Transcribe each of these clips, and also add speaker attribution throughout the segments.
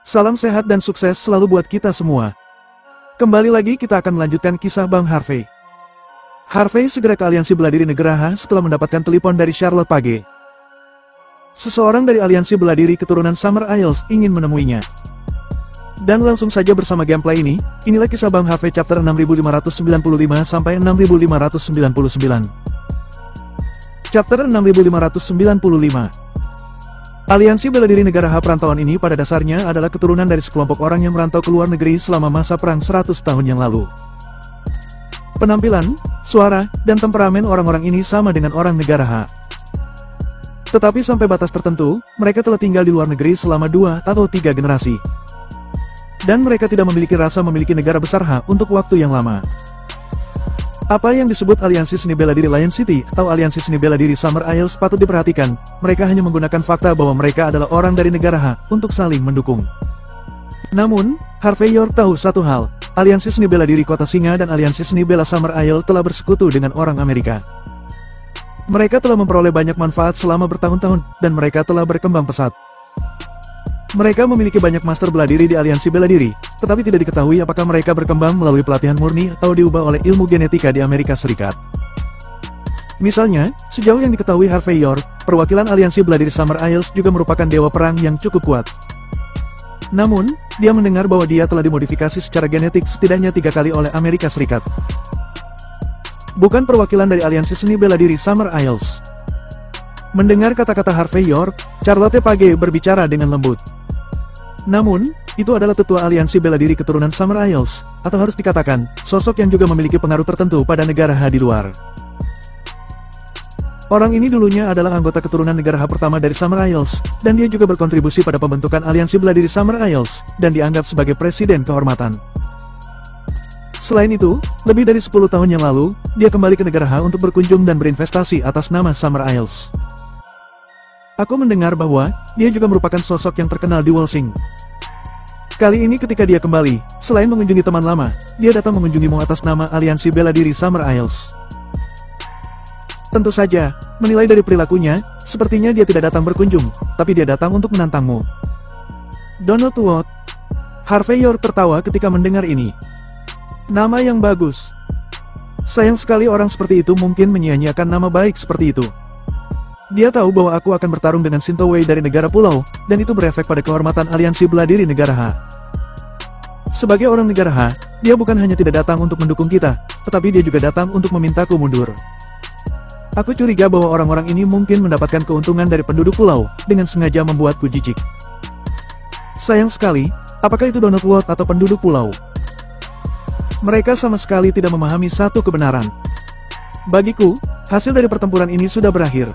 Speaker 1: Salam sehat dan sukses selalu buat kita semua. Kembali lagi kita akan melanjutkan kisah Bang Harvey. Harvey segera ke aliansi bela diri negara H setelah mendapatkan telepon dari Charlotte Page. Seseorang dari aliansi bela diri keturunan Summer Isles ingin menemuinya. Dan langsung saja bersama gameplay ini, inilah kisah Bang Harvey chapter 6595 sampai 6599. Chapter 6595. Aliansi bela diri negara H perantauan ini pada dasarnya adalah keturunan dari sekelompok orang yang merantau ke luar negeri selama masa perang 100 tahun yang lalu. Penampilan, suara, dan temperamen orang-orang ini sama dengan orang negara H. Tetapi sampai batas tertentu, mereka telah tinggal di luar negeri selama 2 atau 3 generasi. Dan mereka tidak memiliki rasa memiliki negara besar H untuk waktu yang lama. Apa yang disebut aliansi seni bela diri Lion City atau aliansi seni bela diri Summer Isles patut diperhatikan, mereka hanya menggunakan fakta bahwa mereka adalah orang dari negara H untuk saling mendukung. Namun, Harvey York tahu satu hal, aliansi seni bela diri Kota Singa dan aliansi seni bela Summer Isles telah bersekutu dengan orang Amerika. Mereka telah memperoleh banyak manfaat selama bertahun-tahun, dan mereka telah berkembang pesat. Mereka memiliki banyak master bela diri di aliansi bela diri, tetapi tidak diketahui apakah mereka berkembang melalui pelatihan murni atau diubah oleh ilmu genetika di Amerika Serikat. Misalnya, sejauh yang diketahui Harvey York, perwakilan aliansi bela diri Summer Isles juga merupakan dewa perang yang cukup kuat. Namun, dia mendengar bahwa dia telah dimodifikasi secara genetik setidaknya 3 kali oleh Amerika Serikat. Bukan perwakilan dari aliansi seni bela diri Summer Isles. Mendengar kata-kata Harvey York, Charlotte Page berbicara dengan lembut. Namun, itu adalah tetua aliansi bela diri keturunan Summer Isles, atau harus dikatakan, sosok yang juga memiliki pengaruh tertentu pada negara H di luar. Orang ini dulunya adalah anggota keturunan negara H pertama dari Summer Isles, dan dia juga berkontribusi pada pembentukan aliansi bela diri Summer Isles, dan dianggap sebagai presiden kehormatan. Selain itu, lebih dari 10 tahun yang lalu, dia kembali ke negara H untuk berkunjung dan berinvestasi atas nama Summer Isles. Aku mendengar bahwa, dia juga merupakan sosok yang terkenal di Wolsing. Kali ini ketika dia kembali, selain mengunjungi teman lama, dia datang mengunjungimu atas nama aliansi bela diri Summer Isles. Tentu saja, menilai dari perilakunya, sepertinya dia tidak datang berkunjung, tapi dia datang untuk menantangmu. Donald Watt. Harvey York tertawa ketika mendengar ini. Nama yang bagus. Sayang sekali orang seperti itu mungkin menyia-nyiakan nama baik seperti itu. Dia tahu bahwa aku akan bertarung dengan Shinto Wei dari negara pulau, dan itu berefek pada kehormatan aliansi bela diri negara H. Sebagai orang negara H, dia bukan hanya tidak datang untuk mendukung kita, tetapi dia juga datang untuk memintaku mundur. Aku curiga bahwa orang-orang ini mungkin mendapatkan keuntungan dari penduduk pulau, dengan sengaja membuatku jijik. Sayang sekali, apakah itu Donald Watt atau penduduk pulau? Mereka sama sekali tidak memahami satu kebenaran. Bagiku, hasil dari pertempuran ini sudah berakhir.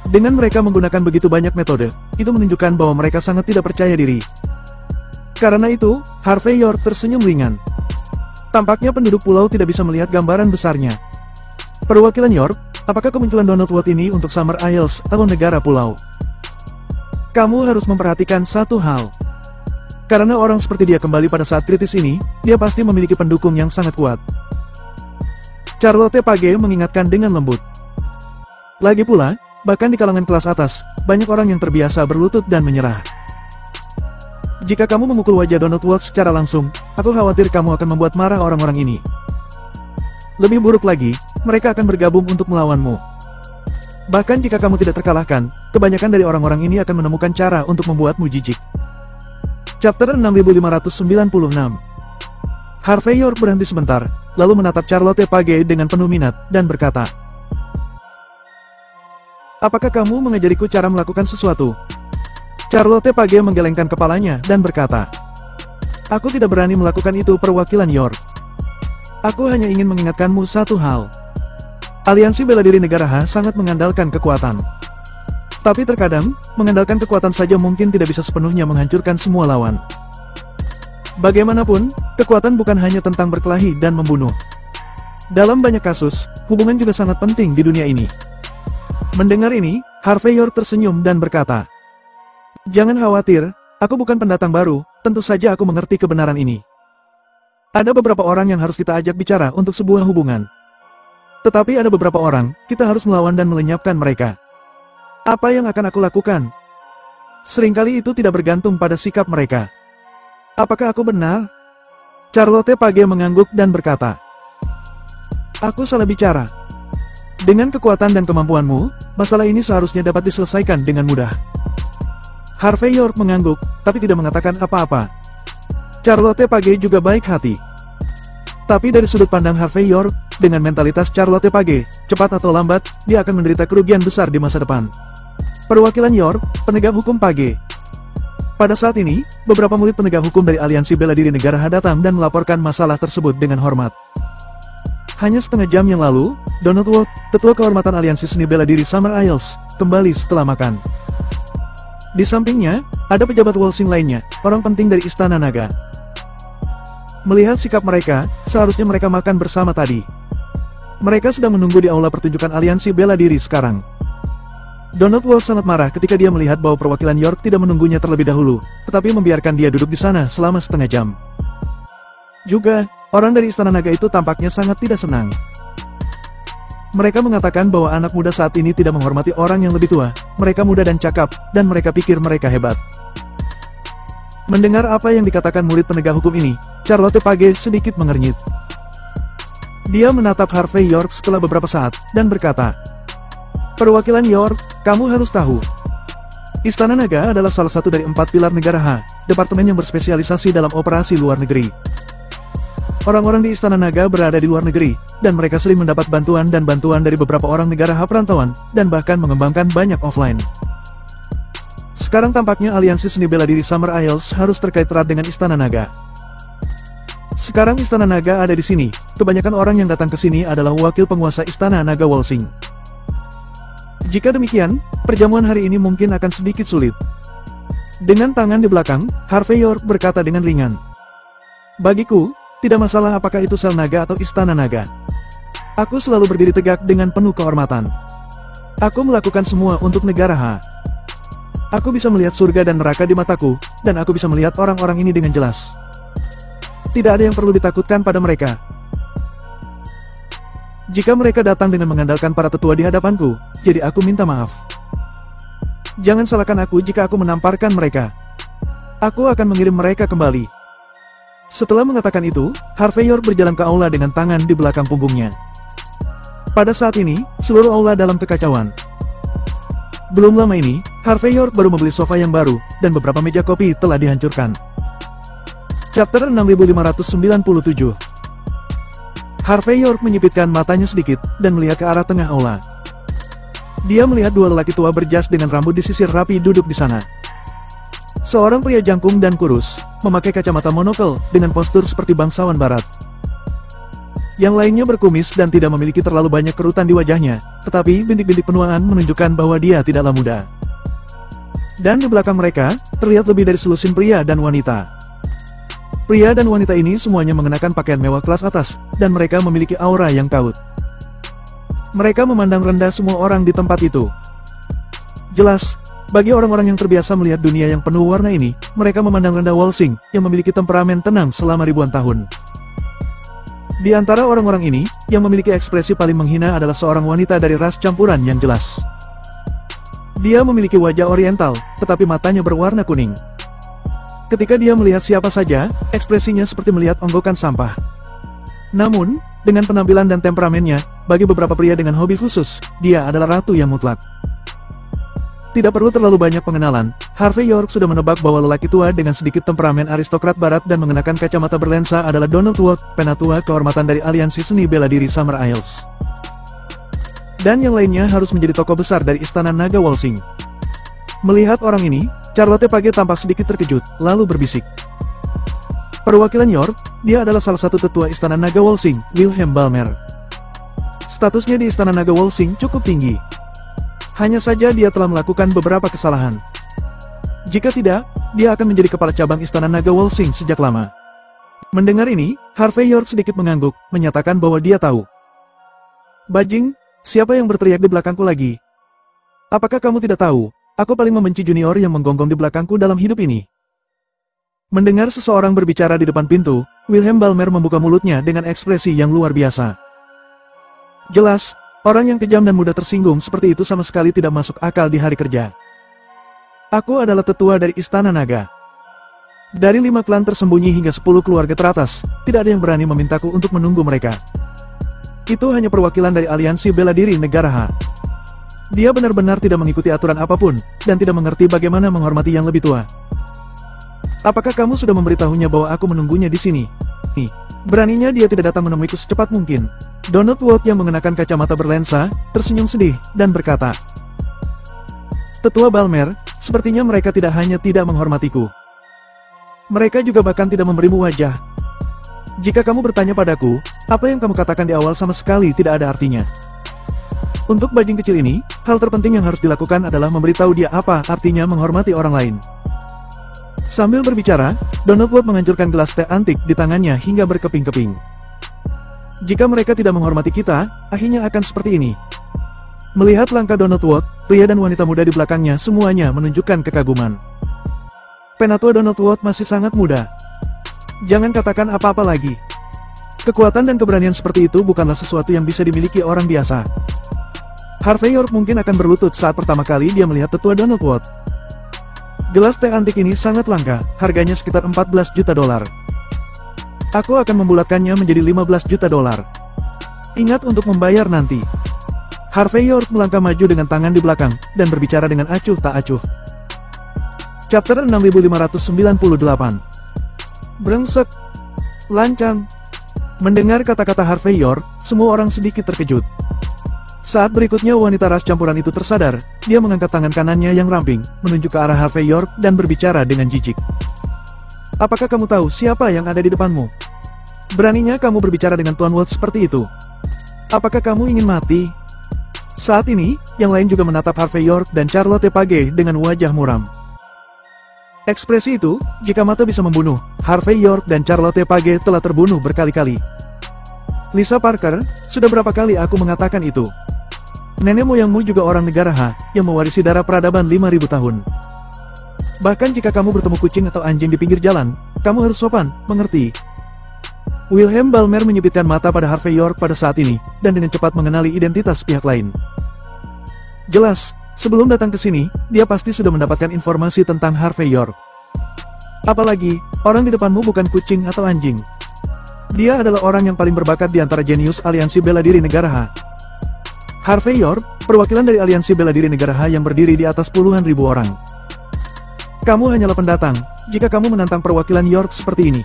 Speaker 1: Dengan mereka menggunakan begitu banyak metode, itu menunjukkan bahwa mereka sangat tidak percaya diri. Karena itu, Harvey York tersenyum ringan. Tampaknya penduduk pulau tidak bisa melihat gambaran besarnya. Perwakilan York, apakah kemunculan Donald Watt ini untuk Summer Isles atau negara pulau? Kamu harus memperhatikan satu hal. Karena orang seperti dia kembali pada saat kritis ini, dia pasti memiliki pendukung yang sangat kuat. Charlotte Page mengingatkan dengan lembut. Lagi pula, bahkan di kalangan kelas atas, banyak orang yang terbiasa berlutut dan menyerah. Jika kamu memukul wajah Donald Watt secara langsung, aku khawatir kamu akan membuat marah orang-orang ini. Lebih buruk lagi, mereka akan bergabung untuk melawanmu. Bahkan jika kamu tidak terkalahkan, kebanyakan dari orang-orang ini akan menemukan cara untuk membuatmu jijik. Chapter 6596. Harvey York berhenti sebentar, lalu menatap Charlotte Page dengan penuh minat, dan berkata, apakah kamu mengajariku cara melakukan sesuatu? Charlotte Page menggelengkan kepalanya dan berkata, aku tidak berani melakukan itu perwakilan York. Aku hanya ingin mengingatkanmu satu hal. Aliansi bela diri negara H sangat mengandalkan kekuatan. Tapi terkadang, mengandalkan kekuatan saja mungkin tidak bisa sepenuhnya menghancurkan semua lawan. Bagaimanapun, kekuatan bukan hanya tentang berkelahi dan membunuh. Dalam banyak kasus, hubungan juga sangat penting di dunia ini. Mendengar ini, Harvey York tersenyum dan berkata, jangan khawatir, aku bukan pendatang baru, tentu saja aku mengerti kebenaran ini. Ada beberapa orang yang harus kita ajak bicara untuk sebuah hubungan. Tetapi ada beberapa orang, kita harus melawan dan melenyapkan mereka. Apa yang akan aku lakukan? Seringkali itu tidak bergantung pada sikap mereka. Apakah aku benar? Charlotte Page mengangguk dan berkata, "Aku salah bicara. Dengan kekuatan dan kemampuanmu, masalah ini seharusnya dapat diselesaikan dengan mudah." Harvey York mengangguk, tapi tidak mengatakan apa-apa. Charlotte Page juga baik hati. Tapi dari sudut pandang Harvey York, dengan mentalitas Charlotte Page, cepat atau lambat, dia akan menderita kerugian besar di masa depan. Perwakilan York, penegak hukum Page. Pada saat ini, beberapa murid penegak hukum dari Aliansi Bela Diri Negara Ha datang dan melaporkan masalah tersebut dengan hormat. Hanya setengah jam yang lalu, Donald Ward, Ketua Kehormatan Aliansi Seni Bela Diri Summer Isles, kembali setelah makan. Di sampingnya, ada pejabat Walsing lainnya, orang penting dari Istana Naga. Melihat sikap mereka, seharusnya mereka makan bersama tadi. Mereka sedang menunggu di aula pertunjukan Aliansi Bela Diri sekarang. Donald Ward sangat marah ketika dia melihat bahwa perwakilan York tidak menunggunya terlebih dahulu, tetapi membiarkan dia duduk di sana selama setengah jam. Juga, orang dari Istana Naga itu tampaknya sangat tidak senang. Mereka mengatakan bahwa anak muda saat ini tidak menghormati orang yang lebih tua, mereka muda dan cakap, dan mereka pikir mereka hebat. Mendengar apa yang dikatakan murid penegak hukum ini, Charlotte Page sedikit mengernyit. Dia menatap Harvey York setelah beberapa saat, dan berkata, "Perwakilan York, kamu harus tahu. Istana Naga adalah salah satu dari 4 pilar negara Ha, departemen yang berspesialisasi dalam operasi luar negeri. Orang-orang di Istana Naga berada di luar negeri, dan mereka sering mendapat bantuan dari beberapa orang negara Ha perantauan, dan bahkan mengembangkan banyak offline. Sekarang tampaknya Aliansi Seni Bela Diri Summer Isles harus terkait erat dengan Istana Naga. Sekarang Istana Naga ada di sini, kebanyakan orang yang datang ke sini adalah wakil penguasa Istana Naga Walsing. Jika demikian, perjamuan hari ini mungkin akan sedikit sulit." Dengan tangan di belakang, Harvey York berkata dengan ringan, "Bagiku, tidak masalah apakah itu sel naga atau Istana Naga. Aku selalu berdiri tegak dengan penuh kehormatan. Aku melakukan semua untuk negara Ha. Aku bisa melihat surga dan neraka di mataku, dan aku bisa melihat orang-orang ini dengan jelas. Tidak ada yang perlu ditakutkan pada mereka. Jika mereka datang dengan mengandalkan para tetua di hadapanku, jadi aku minta maaf. Jangan salahkan aku jika aku menamparkan mereka. Aku akan mengirim mereka kembali." Setelah mengatakan itu, Harvey York berjalan ke aula dengan tangan di belakang punggungnya. Pada saat ini, seluruh aula dalam kekacauan. Belum lama ini, Harvey York baru membeli sofa yang baru, dan beberapa meja kopi telah dihancurkan. Chapter 6597. Harvey York menyipitkan matanya sedikit, dan melihat ke arah tengah aula. Dia melihat dua lelaki tua berjas dengan rambut disisir rapi duduk di sana. Seorang pria jangkung dan kurus, memakai kacamata monokel, dengan postur seperti bangsawan barat. Yang lainnya berkumis dan tidak memiliki terlalu banyak kerutan di wajahnya, tetapi bintik-bintik penuaan menunjukkan bahwa dia tidaklah muda. Dan di belakang mereka, terlihat lebih dari selusin pria dan wanita. Pria dan wanita ini semuanya mengenakan pakaian mewah kelas atas, dan mereka memiliki aura yang kaut. Mereka memandang rendah semua orang di tempat itu. Jelas, bagi orang-orang yang terbiasa melihat dunia yang penuh warna ini, mereka memandang rendah Walsing, yang memiliki temperamen tenang selama ribuan tahun. Di antara orang-orang ini, yang memiliki ekspresi paling menghina adalah seorang wanita dari ras campuran yang jelas. Dia memiliki wajah oriental, tetapi matanya berwarna kuning. Ketika dia melihat siapa saja, ekspresinya seperti melihat onggokan sampah. Namun, dengan penampilan dan temperamennya, bagi beberapa pria dengan hobi khusus, dia adalah ratu yang mutlak. Tidak perlu terlalu banyak pengenalan, Harvey York sudah menebak bahwa lelaki tua dengan sedikit temperamen aristokrat barat dan mengenakan kacamata berlensa adalah Donald Ward, penatua kehormatan dari Aliansi Seni Bela Diri Summer Isles. Dan yang lainnya harus menjadi tokoh besar dari Istana Naga Walsing. Melihat orang ini, Charlotte Page tampak sedikit terkejut, lalu berbisik. Perwakilan York, dia adalah salah satu tetua Istana Naga Walsing, Wilhelm Balmer. Statusnya di Istana Naga Walsing cukup tinggi. Hanya saja dia telah melakukan beberapa kesalahan. Jika tidak, dia akan menjadi kepala cabang Istana Naga Walsing sejak lama. Mendengar ini, Harvey York sedikit mengangguk, menyatakan bahwa dia tahu. "Bajing, siapa yang berteriak di belakangku lagi? Apakah kamu tidak tahu, aku paling membenci junior yang menggonggong di belakangku dalam hidup ini?" Mendengar seseorang berbicara di depan pintu, Wilhelm Balmer membuka mulutnya dengan ekspresi yang luar biasa. Jelas, orang yang kejam dan mudah tersinggung seperti itu sama sekali tidak masuk akal di hari kerja. Aku adalah tetua dari Istana Naga. Dari 5 klan tersembunyi hingga 10 keluarga teratas, tidak ada yang berani memintaku untuk menunggu mereka. Itu hanya perwakilan dari aliansi bela diri negara H. Dia benar-benar tidak mengikuti aturan apapun, dan tidak mengerti bagaimana menghormati yang lebih tua. Apakah kamu sudah memberitahunya bahwa aku menunggunya di sini? Nih, beraninya dia tidak datang menemuiku secepat mungkin. Donald Watt yang mengenakan kacamata berlensa, tersenyum sedih, dan berkata, Tetua Balmer, sepertinya mereka tidak hanya tidak menghormatiku. Mereka juga bahkan tidak memberimu wajah. Jika kamu bertanya padaku, apa yang kamu katakan di awal sama sekali tidak ada artinya. Untuk bajing kecil ini, hal terpenting yang harus dilakukan adalah memberitahu dia apa artinya menghormati orang lain. Sambil berbicara, Donald Watt menghancurkan gelas teh antik di tangannya hingga berkeping-keping. Jika mereka tidak menghormati kita, akhirnya akan seperti ini. Melihat langkah Donald Watt, pria dan wanita muda di belakangnya semuanya menunjukkan kekaguman. Penatua Donald Watt masih sangat muda. Jangan katakan apa-apa lagi. Kekuatan dan keberanian seperti itu bukanlah sesuatu yang bisa dimiliki orang biasa. Harvey York mungkin akan berlutut saat pertama kali dia melihat tetua Donald Watt. Gelas teh antik ini sangat langka, harganya sekitar 14 juta dolar. Aku akan membulatkannya menjadi 15 juta dolar. Ingat untuk membayar nanti. Harvey York melangkah maju dengan tangan di belakang, dan berbicara dengan acuh tak acuh. Chapter 6598. Brengsek. Lancang. Mendengar kata-kata Harvey York, semua orang sedikit terkejut. Saat berikutnya wanita ras campuran itu tersadar, dia mengangkat tangan kanannya yang ramping, menunjuk ke arah Harvey York dan berbicara dengan jijik. Apakah kamu tahu siapa yang ada di depanmu? Beraninya kamu berbicara dengan Tuan Watt seperti itu? Apakah kamu ingin mati? Saat ini, yang lain juga menatap Harvey York dan Charlotte Page dengan wajah muram. Ekspresi itu, jika mata bisa membunuh, Harvey York dan Charlotte Page telah terbunuh berkali-kali. Lisa Parker, sudah berapa kali aku mengatakan itu? Nenek moyangmu juga orang negara H, yang mewarisi darah peradaban 5000 tahun. Bahkan jika kamu bertemu kucing atau anjing di pinggir jalan, kamu harus sopan, mengerti? Wilhelm Balmer menyipitkan mata pada Harvey York pada saat ini, dan dengan cepat mengenali identitas pihak lain. Jelas, sebelum datang ke sini, dia pasti sudah mendapatkan informasi tentang Harvey York. Apalagi, orang di depanmu bukan kucing atau anjing. Dia adalah orang yang paling berbakat di antara jenius aliansi bela diri negara H. Harvey York, perwakilan dari aliansi bela diri negara H yang berdiri di atas puluhan ribu orang. Kamu hanyalah pendatang, jika kamu menantang perwakilan York seperti ini.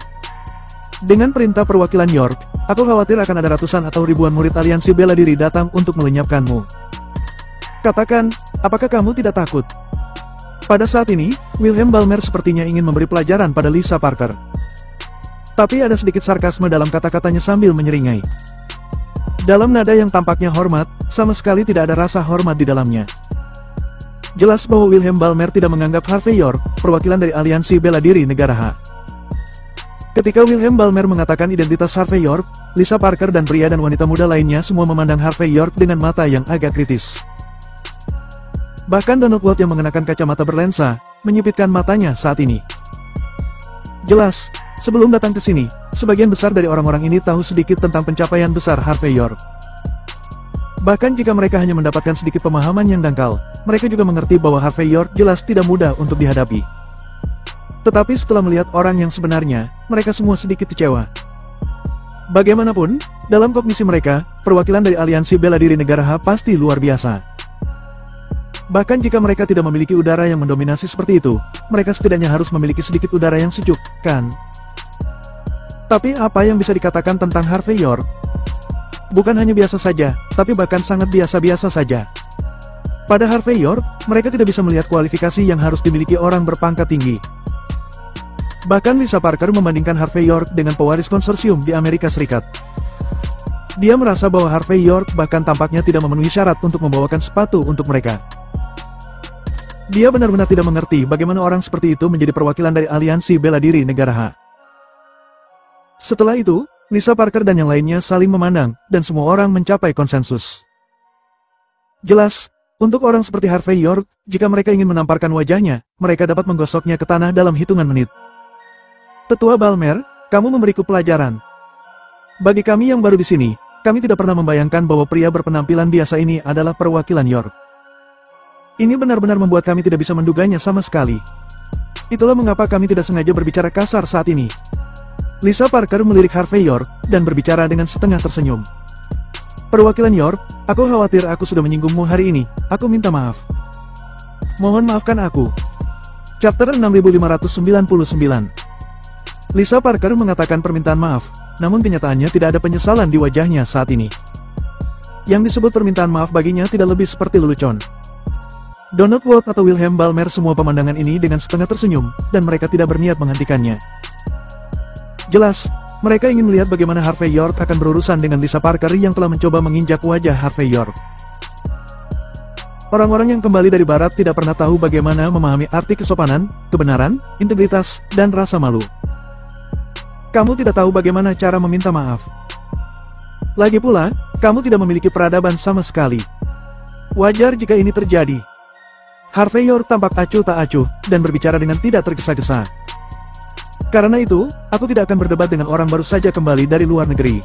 Speaker 1: Dengan perintah perwakilan York, aku khawatir akan ada ratusan atau ribuan murid aliansi bela diri datang untuk melenyapkanmu. Katakan, apakah kamu tidak takut? Pada saat ini, Wilhelm Balmer sepertinya ingin memberi pelajaran pada Lisa Parker. Tapi ada sedikit sarkasme dalam kata-katanya sambil menyeringai. Dalam nada yang tampaknya hormat, sama sekali tidak ada rasa hormat di dalamnya. Jelas bahwa Wilhelm Balmer tidak menganggap Harvey York, perwakilan dari aliansi bela diri negara H. Ketika Wilhelm Balmer mengatakan identitas Harvey York, Lisa Parker dan pria dan wanita muda lainnya semua memandang Harvey York dengan mata yang agak kritis. Bahkan Donald Watt yang mengenakan kacamata berlensa, menyipitkan matanya saat ini. Jelas, sebelum datang ke sini, sebagian besar dari orang-orang ini tahu sedikit tentang pencapaian besar Harvey York. Bahkan jika mereka hanya mendapatkan sedikit pemahaman yang dangkal, mereka juga mengerti bahwa Harvey York jelas tidak mudah untuk dihadapi. Tetapi setelah melihat orang yang sebenarnya, mereka semua sedikit kecewa. Bagaimanapun, dalam kognisi mereka, perwakilan dari aliansi bela diri negara H pasti luar biasa. Bahkan jika mereka tidak memiliki udara yang mendominasi seperti itu, mereka setidaknya harus memiliki sedikit udara yang sejuk, kan? Tapi apa yang bisa dikatakan tentang Harvey York? Bukan hanya biasa saja, tapi bahkan sangat biasa-biasa saja. Pada Harvey York, mereka tidak bisa melihat kualifikasi yang harus dimiliki orang berpangkat tinggi. Bahkan Lisa Parker membandingkan Harvey York dengan pewaris konsorsium di Amerika Serikat. Dia merasa bahwa Harvey York bahkan tampaknya tidak memenuhi syarat untuk membawakan sepatu untuk mereka. Dia benar-benar tidak mengerti bagaimana orang seperti itu menjadi perwakilan dari aliansi bela diri negara H. Setelah itu, Lisa Parker dan yang lainnya saling memandang, dan semua orang mencapai konsensus. Jelas, untuk orang seperti Harvey York, jika mereka ingin menamparkan wajahnya, mereka dapat menggosoknya ke tanah dalam hitungan menit. Tetua Balmer, kamu memberiku pelajaran. Bagi kami yang baru di sini, kami tidak pernah membayangkan bahwa pria berpenampilan biasa ini adalah perwakilan York. Ini benar-benar membuat kami tidak bisa menduganya sama sekali. Itulah mengapa kami tidak sengaja berbicara kasar saat ini. Lisa Parker melirik Harvey York, dan berbicara dengan setengah tersenyum. Perwakilan York, aku khawatir aku sudah menyinggungmu hari ini, aku minta maaf. Mohon maafkan aku. Chapter 6599. Lisa Parker mengatakan permintaan maaf, namun kenyataannya tidak ada penyesalan di wajahnya saat ini. Yang disebut permintaan maaf baginya tidak lebih seperti lelucon. Donald Watt atau Wilhelm Balmer semua pemandangan ini dengan setengah tersenyum, dan mereka tidak berniat menghentikannya. Jelas, mereka ingin melihat bagaimana Harvey York akan berurusan dengan Lisa Parker yang telah mencoba menginjak wajah Harvey York. Orang-orang yang kembali dari barat tidak pernah tahu bagaimana memahami arti kesopanan, kebenaran, integritas, dan rasa malu. Kamu tidak tahu bagaimana cara meminta maaf. Lagi pula, kamu tidak memiliki peradaban sama sekali. Wajar jika ini terjadi. Harvey York tampak acuh tak acuh, dan berbicara dengan tidak tergesa-gesa. Karena itu, aku tidak akan berdebat dengan orang baru saja kembali dari luar negeri.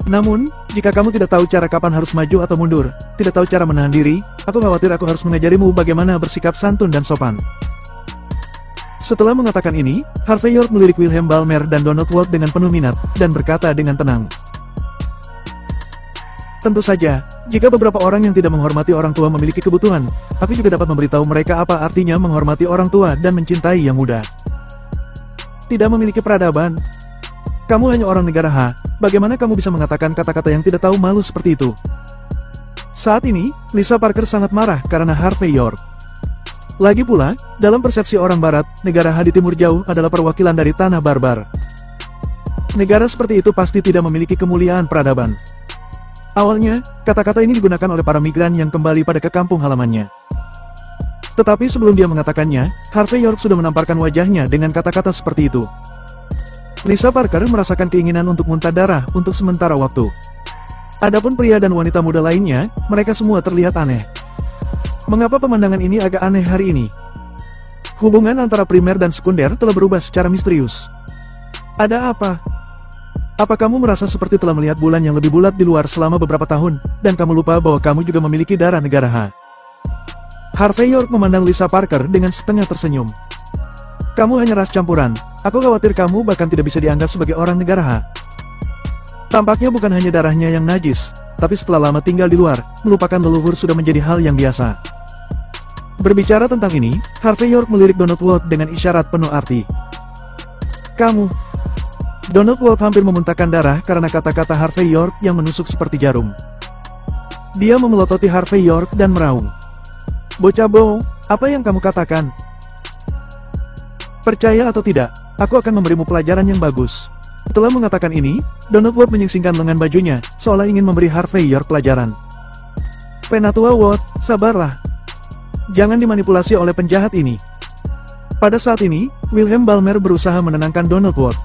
Speaker 1: Namun, jika kamu tidak tahu cara kapan harus maju atau mundur, tidak tahu cara menahan diri, aku khawatir aku harus mengajarimu bagaimana bersikap santun dan sopan. Setelah mengatakan ini, Harvey York melirik Wilhelm Balmer dan Donald Watt dengan penuh minat, dan berkata dengan tenang. Tentu saja, jika beberapa orang yang tidak menghormati orang tua memiliki kebutuhan, aku juga dapat memberitahu mereka apa artinya menghormati orang tua dan mencintai yang muda. Tidak memiliki peradaban. Kamu hanya orang negara H, bagaimana kamu bisa mengatakan kata-kata yang tidak tahu malu seperti itu? Saat ini, Lisa Parker sangat marah karena Harvey York. Lagi pula, dalam persepsi orang barat, negara H di timur jauh adalah perwakilan dari tanah barbar. Negara seperti itu pasti tidak memiliki kemuliaan peradaban. Awalnya, kata-kata ini digunakan oleh para migran yang kembali pada ke kampung halamannya. Tetapi sebelum dia mengatakannya, Harvey York sudah menamparkan wajahnya dengan kata-kata seperti itu. Lisa Parker merasakan keinginan untuk muntah darah untuk sementara waktu. Adapun pria dan wanita muda lainnya, mereka semua terlihat aneh. Mengapa pemandangan ini agak aneh hari ini? Hubungan antara primer dan sekunder telah berubah secara misterius. Ada apa? Apa kamu merasa seperti telah melihat bulan yang lebih bulat di luar selama beberapa tahun, dan kamu lupa bahwa kamu juga memiliki darah negara H? Harvey York memandang Lisa Parker dengan setengah tersenyum. Kamu hanya ras campuran, aku khawatir kamu bahkan tidak bisa dianggap sebagai orang negara H. Tampaknya bukan hanya darahnya yang najis, tapi setelah lama tinggal di luar, melupakan leluhur sudah menjadi hal yang biasa. Berbicara tentang ini, Harvey York melirik Donald Watt dengan isyarat penuh arti. Kamu... Donald Watt hampir memuntahkan darah karena kata-kata Harvey York yang menusuk seperti jarum. Dia memelototi Harvey York dan meraung. Bocah bohong, apa yang kamu katakan? Percaya atau tidak, aku akan memberimu pelajaran yang bagus. Setelah mengatakan ini, Donald Watt menyingsingkan lengan bajunya, seolah ingin memberi Harvey York pelajaran. Penatua Watt, sabarlah. Jangan dimanipulasi oleh penjahat ini. Pada saat ini, Wilhelm Balmer berusaha menenangkan Donald Watt.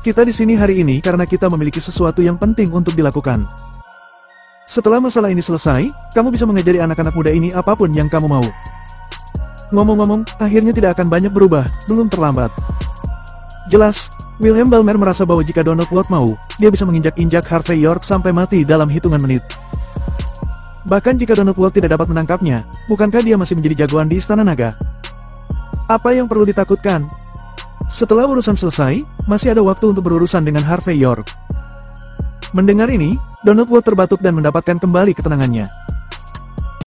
Speaker 1: Kita di sini hari ini karena kita memiliki sesuatu yang penting untuk dilakukan. Setelah masalah ini selesai, kamu bisa mengajari anak-anak muda ini apapun yang kamu mau. Ngomong-ngomong, akhirnya tidak akan banyak berubah, belum terlambat. Jelas, Wilhelm Balmer merasa bahwa jika Donald Watt mau, dia bisa menginjak-injak Harvey York sampai mati dalam hitungan menit. Bahkan jika Donald Watt tidak dapat menangkapnya, bukankah dia masih menjadi jagoan di Istana Naga? Apa yang perlu ditakutkan? Setelah urusan selesai, masih ada waktu untuk berurusan dengan Harvey York. Mendengar ini, Donald Watt terbatuk dan mendapatkan kembali ketenangannya.